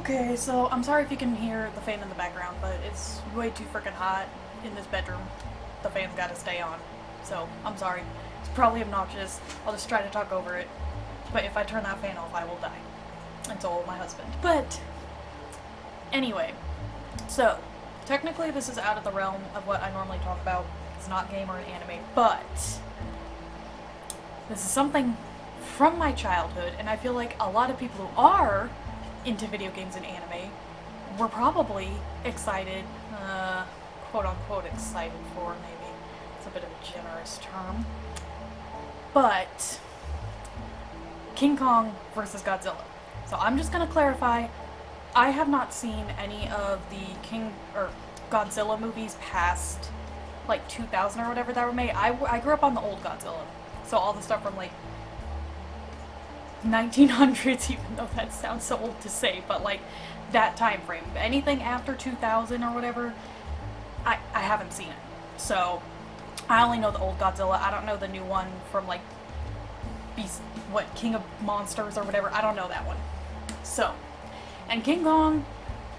Okay, so I'm sorry if you can hear the fan in the background, but it's way too freaking hot in this bedroom. The fan's gotta stay on. So, I'm sorry. It's probably obnoxious. I'll just try to talk over it. But if I turn that fan off, I will die. And so will my husband. But, anyway. So, technically this is out of the realm of what I normally talk about. It's not game or an anime, but this is something from my childhood, and I feel like a lot of people who are into video games and anime were probably excited, quote unquote excited for, maybe. It's a bit of a generous term. But King Kong versus Godzilla. So I'm just gonna clarify, I have not seen any of the Godzilla movies past like 2000 or whatever that were made. I grew up on the old Godzilla. So all the stuff from like 1900s, even though that sounds so old to say, but like that time frame. Anything after 2000 or whatever, I haven't seen it. So I only know the old Godzilla. I don't know the new one from like King of Monsters or whatever. I don't know that one. So, and King Kong,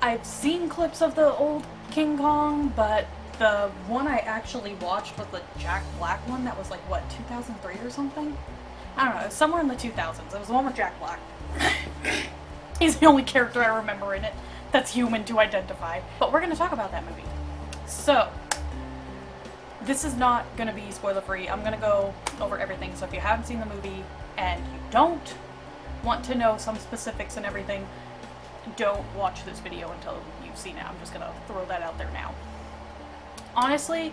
I've seen clips of the old King Kong, but the one I actually watched was the Jack Black one that was like, what, 2003 or something? I don't know, it was somewhere in the 2000s. It was the one with Jack Black. He's the only character I remember in it that's human to identify. But we're going to talk about that movie. So, this is not going to be spoiler free. I'm going to go over everything. So if you haven't seen the movie and you don't want to know some specifics and everything, don't watch this video until you've seen it. I'm just going to throw that out there now. Honestly,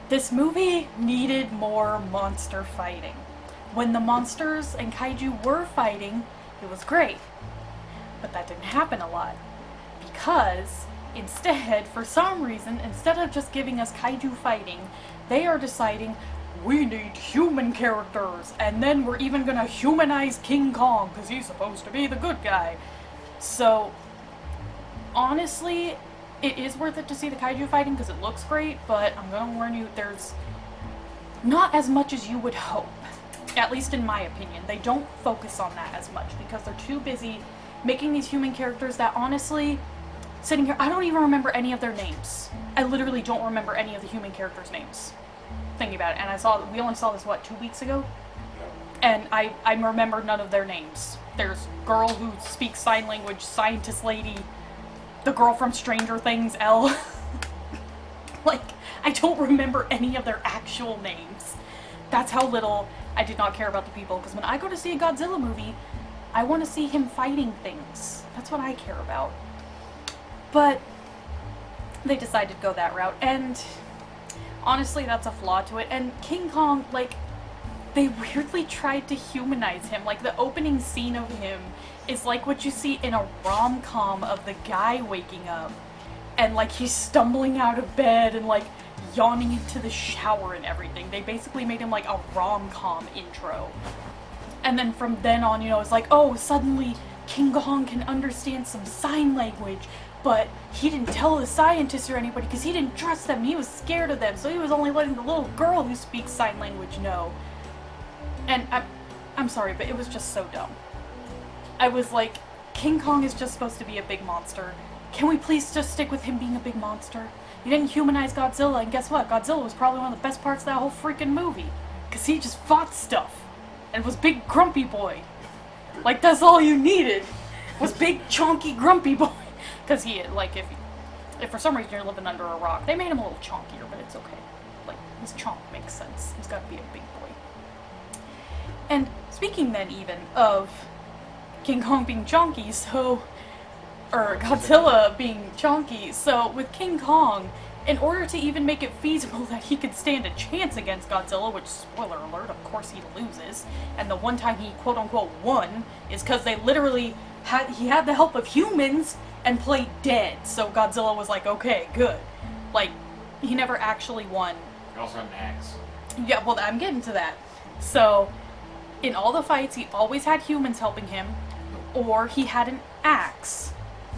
this movie needed more monster fighting. When the monsters and kaiju were fighting, it was great. But that didn't happen a lot. Because, instead, for some reason, instead of just giving us kaiju fighting, they are deciding, we need human characters, and then we're even gonna humanize King Kong, because he's supposed to be the good guy. So, honestly, it is worth it to see the kaiju fighting because it looks great, but I'm gonna warn you, there's not as much as you would hope. At least in my opinion. They don't focus on that as much because they're too busy making these human characters that honestly, sitting here, I don't even remember any of their names. I literally don't remember any of the human characters' names. Thinking about it, and we only saw this, what, 2 weeks ago? And I remember none of their names. There's girl who speaks sign language, scientist lady, the girl from Stranger Things, Elle. Like, I don't remember any of their actual names. That's how little I did not care about the people, because when I go to see a Godzilla movie, I want to see him fighting things. That's what I care about. But they decided to go that route, and honestly, that's a flaw to it. And King Kong, like, they weirdly tried to humanize him. Like, the opening scene of him is like what you see in a rom-com of the guy waking up, and like he's stumbling out of bed and like yawning into the shower and everything. They basically made him like a rom-com intro. And then from then on, you know, it's like, oh, suddenly King Kong can understand some sign language, but he didn't tell the scientists or anybody because he didn't trust them. He was scared of them, so he was only letting the little girl who speaks sign language know. And I'm sorry, but it was just so dumb. I was like, King Kong is just supposed to be a big monster. Can we please just stick with him being a big monster? You didn't humanize Godzilla, and guess what? Godzilla was probably one of the best parts of that whole freaking movie. Because he just fought stuff. And was big grumpy boy. Like, that's all you needed. Was big chonky grumpy boy. Because he, like, if for some reason you're living under a rock, they made him a little chonkier, but it's okay. Like, his chonk makes sense. He's got to be a big boy. And speaking then even of King Kong being chonky, or Godzilla being chonky, so with King Kong, in order to even make it feasible that he could stand a chance against Godzilla, which, spoiler alert, of course he loses, and the one time he quote-unquote won is because they literally he had the help of humans and played dead, so Godzilla was like, okay, good. Like, he never actually won. He also had an axe. Yeah, well, I'm getting to that. So, in all the fights, he always had humans helping him, or he had an axe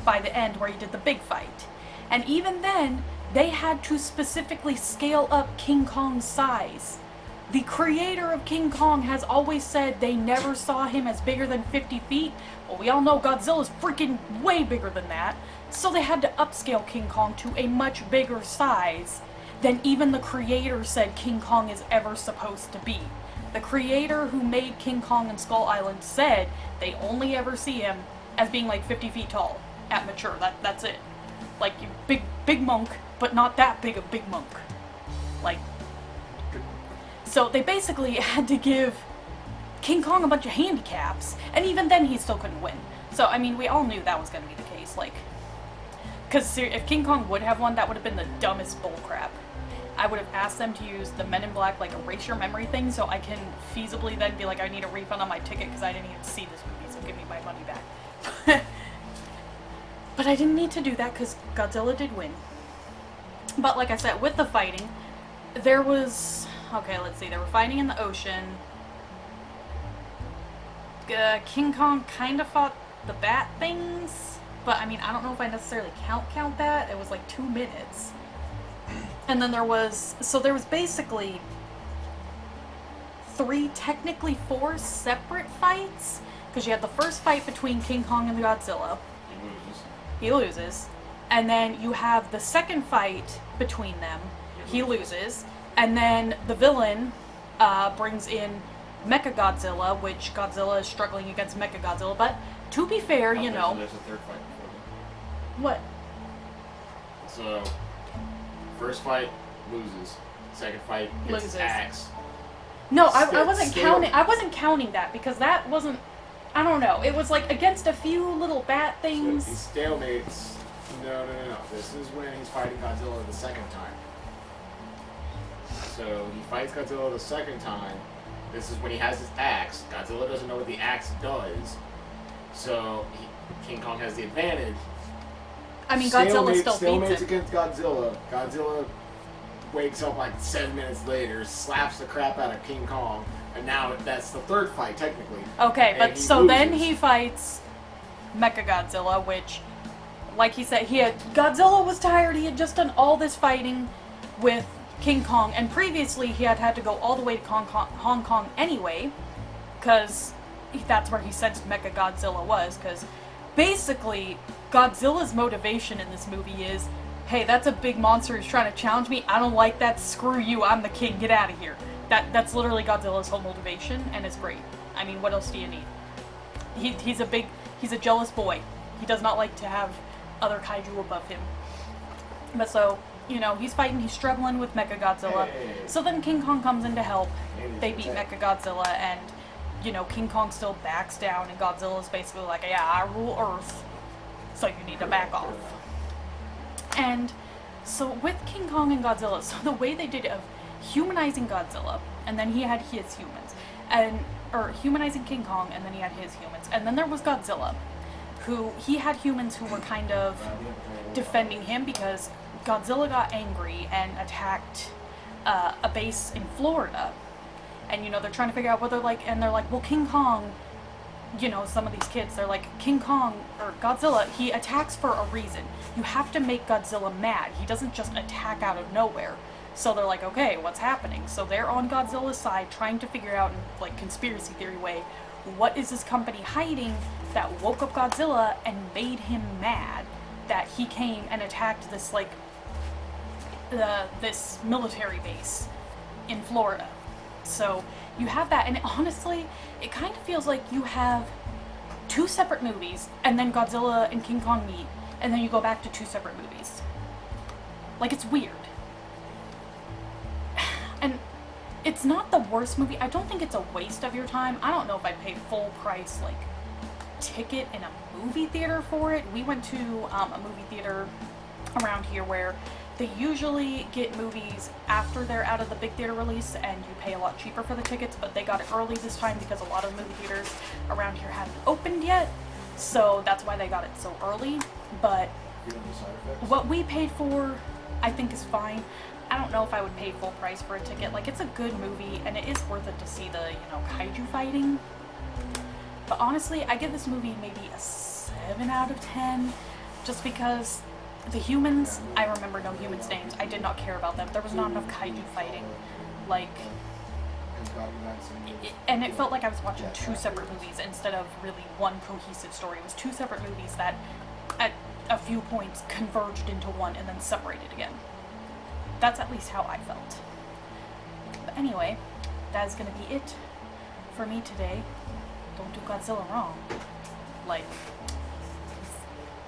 by the end where he did the big fight. And even then, they had to specifically scale up King Kong's size The creator of King Kong has always said they never saw him as bigger than 50 feet. Well, we all know Godzilla's freaking way bigger than that. So they had to upscale King Kong to a much bigger size than even the creator said King Kong is ever supposed to be. The creator who made King Kong and Skull Island said they only ever see him as being like 50 feet tall at mature. That's it. Like, you big monk, but not that big a big monk. Like, so they basically had to give King Kong a bunch of handicaps, and even then he still couldn't win. So, I mean, we all knew that was going to be the case, like, because if King Kong would have won, that would have been the dumbest bullcrap. I would have asked them to use the Men in Black, like, erase your memory thing, so I can feasibly then be like, I need a refund on my ticket because I didn't even see this movie, so give me my money back. But I didn't need to do that because Godzilla did win. But like I said, with the fighting, there was... Okay, let's see. They were fighting in the ocean. King Kong kind of fought the bat things. But, I mean, I don't know if I necessarily count that. It was like 2 minutes. And then there was... So there was basically 3, technically 4 separate fights. Because you had the first fight between King Kong and Godzilla. He loses. And then you have the second fight between them. He loses. And then the villain brings in MechaGodzilla, which Godzilla is struggling against MechaGodzilla. But to be fair, you know... There's a third fight before that. What? So, first fight, loses. Second fight, gets his axe. No, I wasn't counting. I wasn't counting that because that wasn't... I don't know. It was like against a few little bat things. So he stalemates. No. This is when he's fighting Godzilla the second time. So he fights Godzilla the second time. This is when he has his axe. Godzilla doesn't know what the axe does. So King Kong has the advantage. I mean, Godzilla still stalemates beats him. against Godzilla. Godzilla wakes up like 7 minutes later, slaps the crap out of King Kong, and now that's the third fight technically. Okay, but so loses. then he fights MechaGodzilla, which, like he said, Godzilla was tired. He had just done all this fighting with King Kong, and previously he had to go all the way to Hong Kong anyway, because that's where he said MechaGodzilla was, because basically Godzilla's motivation in this movie is, hey, that's a big monster who's trying to challenge me, I don't like that, screw you, I'm the king, get out of here. That's literally Godzilla's whole motivation, and it's great. I mean, what else do you need? He's a jealous boy. He does not like to have other kaiju above him. But so, you know, he's fighting, he's struggling with MechaGodzilla. Hey. So then King Kong comes in to help. They beat MechaGodzilla, and, you know, King Kong still backs down, and Godzilla's basically like, yeah, I rule Earth, so you need to back off. And so with King Kong and Godzilla, so the way they did it of humanizing Godzilla, and then he had his humans, or humanizing King Kong, and then he had his humans, and then there was Godzilla, who he had humans who were kind of defending him because Godzilla got angry and attacked a base in Florida, and you know they're trying to figure out whether they're like, well, King Kong, you know, some of these kids, they're like, King Kong or Godzilla, he attacks for a reason. You have to make Godzilla mad. He doesn't just attack out of nowhere. So they're like, okay, what's happening? So they're on Godzilla's side trying to figure out in like conspiracy theory way, what is this company hiding that woke up Godzilla and made him mad that he came and attacked this like this military base in Florida. So you have that, and honestly, it kind of feels like you have 2 separate movies, and then Godzilla and King Kong meet, and then you go back to 2 separate movies. Like, it's weird. And it's not the worst movie. I don't think it's a waste of your time. I don't know if I'd pay full price, like, ticket in a movie theater for it. We went to a movie theater around here where they usually get movies after they're out of the big theater release, and you pay a lot cheaper for the tickets, but they got it early this time because a lot of movie theaters around here hadn't opened yet, so that's why they got it so early. But what we paid for, I think, is fine. I don't know if I would pay full price for a ticket. Like, it's a good movie, and it is worth it to see the, you know, kaiju fighting. But honestly, I give this movie maybe a 7 out of 10, just because the humans, I remember no humans' names. I did not care about them. There was not enough kaiju fighting. Like, has gotten that since. And it felt like I was watching two separate movies instead of really one cohesive story. It was two separate movies that at a few points converged into one and then separated again. That's at least how I felt. But anyway, that is going to be it for me today. Don't do Godzilla wrong. Like,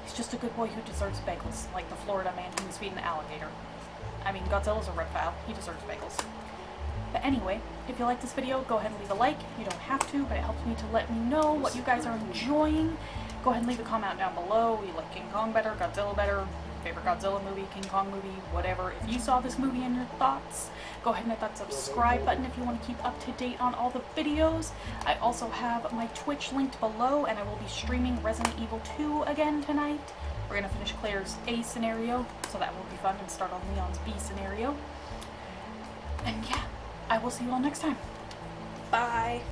he's just a good boy who deserves bagels, like the Florida man who was feeding the alligator. I mean, Godzilla's a reptile. He deserves bagels. But anyway, if you like this video, go ahead and leave a like. You don't have to, but it helps me to let me know what you guys are enjoying. Go ahead and leave a comment down below. You like King Kong better, Godzilla better, favorite Godzilla movie, King Kong movie, whatever. If you saw this movie and your thoughts, go ahead and hit that subscribe button if you want to keep up to date on all the videos. I also have my Twitch linked below, and I will be streaming Resident Evil 2 again tonight. We're going to finish Claire's A scenario, so that will be fun, and start on Leon's B scenario. And yeah, I will see you all next time. Bye!